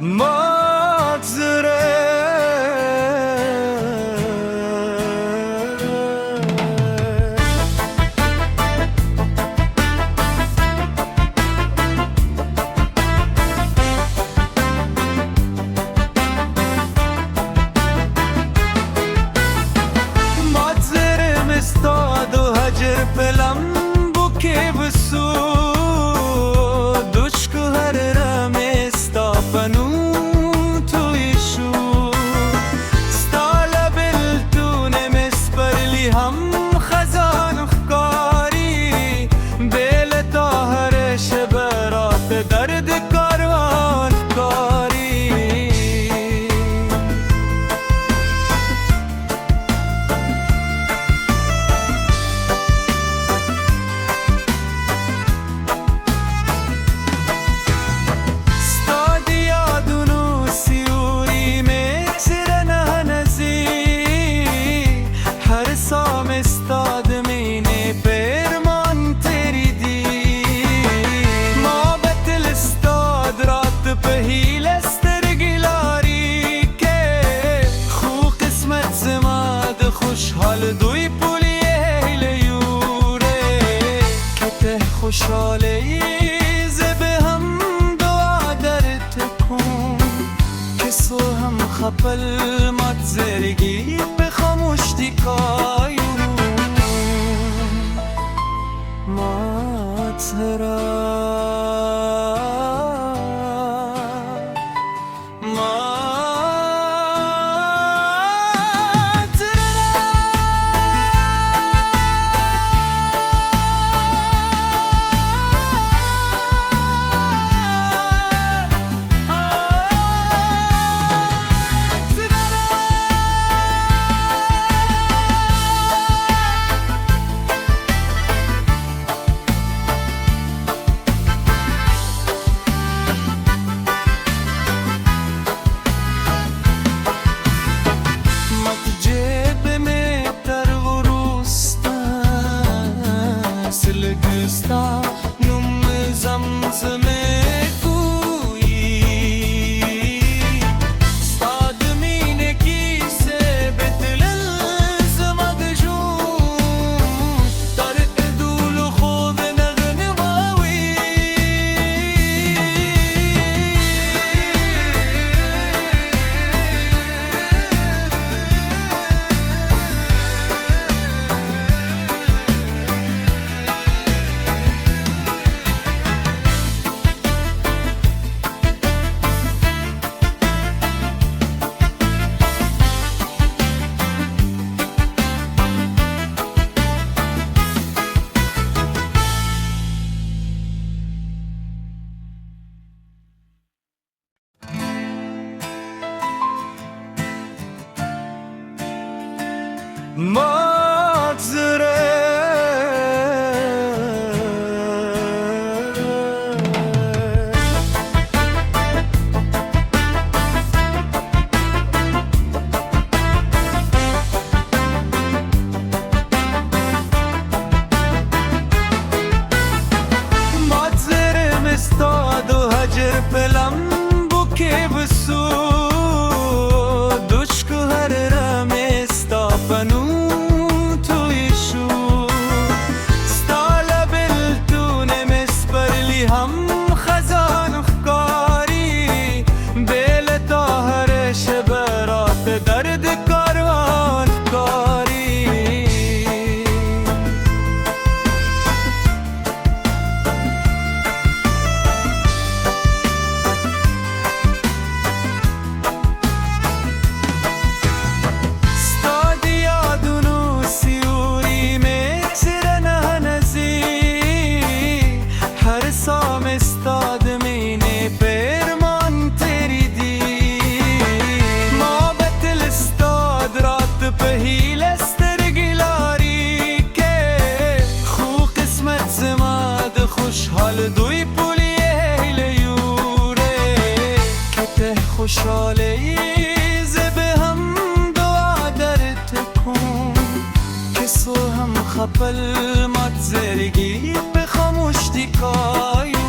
معذره استاد و هجر پلم بوکه بسو دوشک هر رم استافنو تویشو ستال بلتون مسپرلی هم خزان خکاری بیل تاهر شبرات درد کاروان کاری خوشحال دوی پولی لیوره که خوشحالی زبه هم دعا در تکون کسو هم خپل مات زرگی به خاموش دیکایو مات زرا نم زمزمه گویی صادمینه کیسه بتل زمگجون در ادول خود نغنواوی معذره معذره مستاد و هجر پلم بوکه بسو دوشک هر رم استافنو هم خزان خکاری بیل تاهر شبرات درد کاروان کاری ستاد یادونو سیوری میگذره نهنزی هر سام استاد مینه پیرمان تیری دی محبت استاد رات پهیل استرگیلاری که خو قسمت زماد خوشحال دوی پولی لیوره که خوشحالی زبه هم دعا در تکون کسو هم خپل مات زرگی به خاموش دیکایو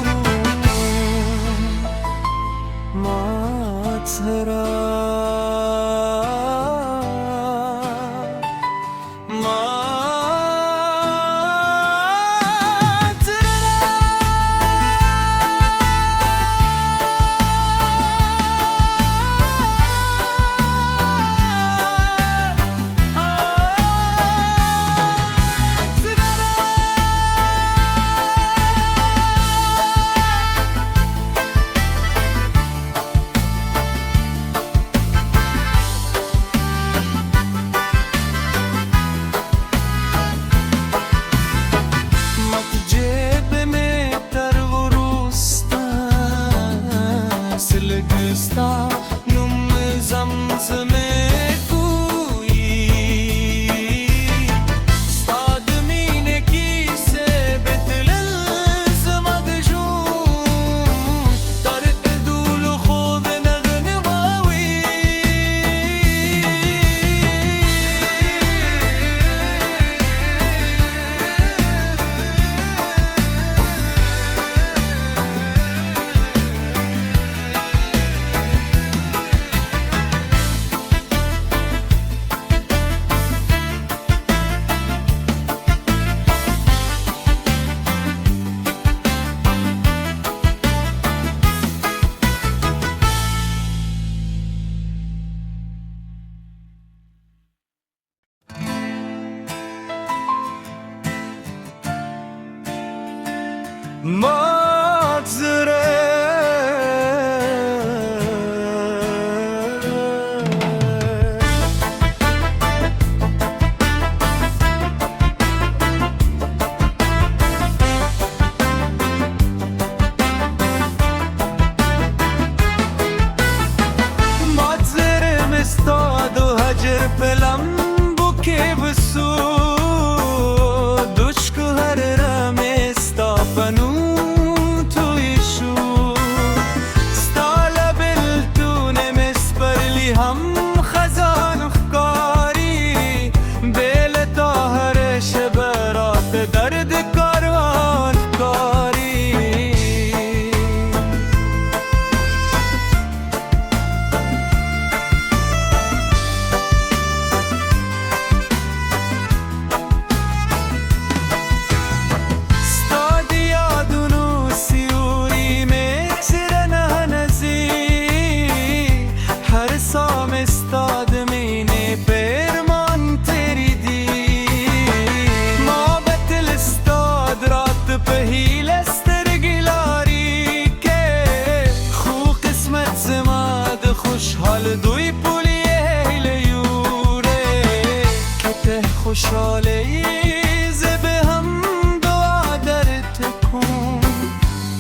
خوشحاله ز به هم دعا در تکون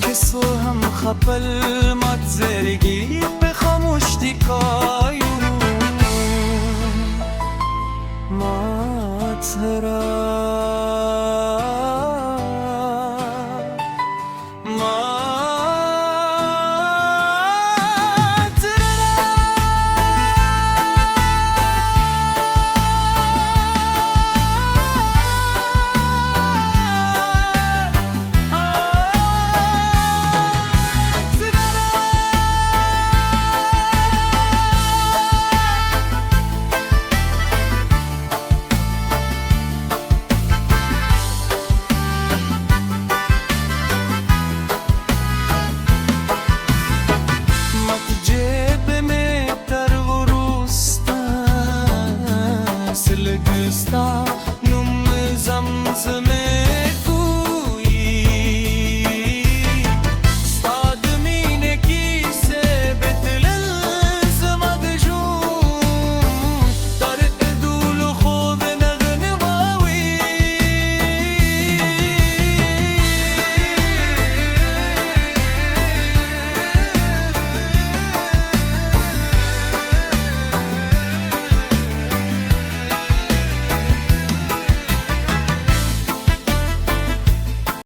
کسو هم خپل مات زرگی به خاموش دیکایون مات را Gustave